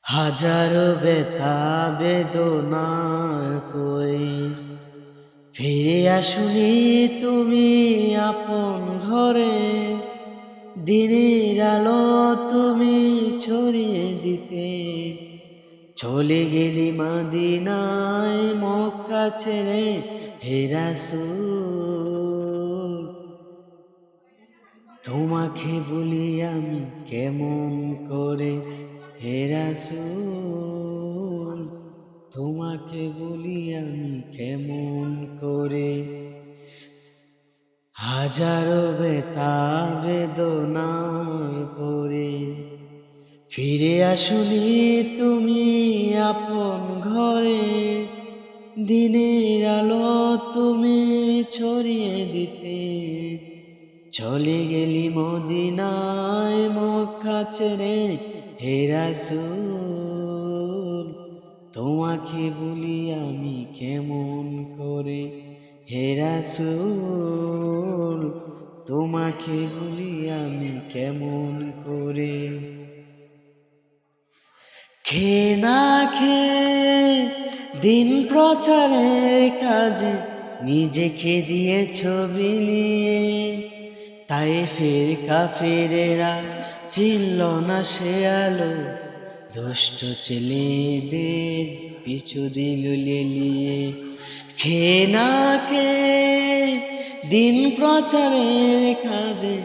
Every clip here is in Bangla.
হাজারো ব্যথা বেদনার পরে ফিরে আসুনি তুমি আপন ঘরে। দিনের আলো তুমি ছড়িয়ে দিতে চলে গেলি মদিনায় মক্কা ছেড়ে হে রাসূল। তোমাকে বলি আমি কেমন করে হে রাসূল, তোমাকে বলি আমি কেমন করে। হাজারো ব্যথা বেদনার পরে ফিরে আসুনি তুমি আপন ঘরে। দিনের আলো তুমি ছড়িয়ে দিতে চলে গেলি মদিনায় মক্কা ছেড়ে হে রাসূল। তোমাকে বলি আমি কেমন করে হে রাসূল, তোমাকে বলি আমি কেমন করে। খেয়ে না খেয়ে দিন প্রচারের কাজে নিজেকে দিয়ে ছবি নিয়ে তায়েফের কাফেরেরা চিনল না সে আলো। দুষ্ট ছেলেদের পিছু দিল লেলিয়ে। খেয়ে না খেয়ে দিন প্রচারের কাজে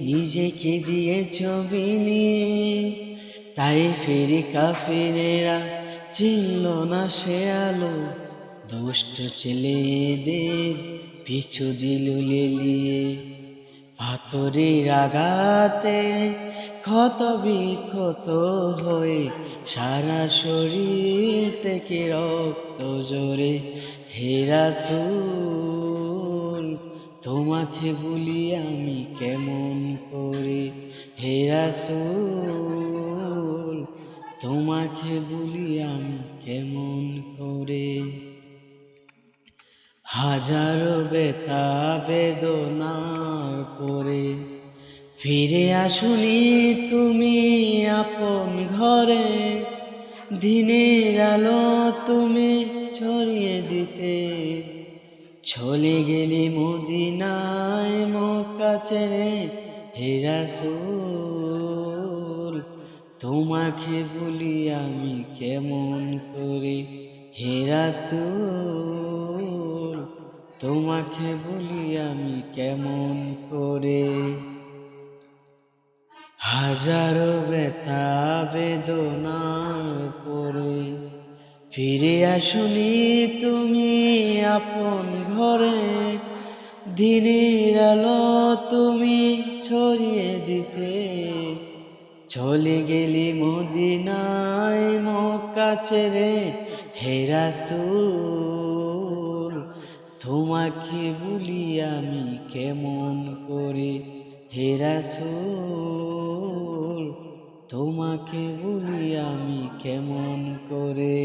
নিজেকে দিয়ে ছবি নিয়ে তায়েফের কাফেরেরা চিনল না সে আলো। দুষ্ট ছেলেদের পিছু দিল লেলিয়ে। পাথরের আঘাতে ক্ষত বিক্ষত হয়ে সারা শরীর থেকে রক্ত ঝরে হে রাসূল, তোমাকে বলি আমি কেমন করে হে রাসূল, তোমাকে বলি আমি কেমন করে। হাজারো ব্যথা বেদনার পরে ফিরে আসুনি তুমি আপন ঘরে। দিনের আলো তুমি ছড়িয়ে দিতে চলে গেলি মদিনায় মক্কা ছেড়ে হে রাসূল। তোমাকে বলি আমি কেমন করে হে রাসূল, তোমাকে বলি আমি কেমন করে। হাজারো ব্যথা বেদনার পরে ফিরে আসুনি তুমি আপন ঘরে। দিনের আলো তুমি ছড়িয়ে দিতে চলে গেলি মদিনায় মক্কা ছেড়ে হে রাসূল। তোমাকে বলি আমি কেমন করে হে রাসূল, তোমাকে বলি আমি কেমন করে।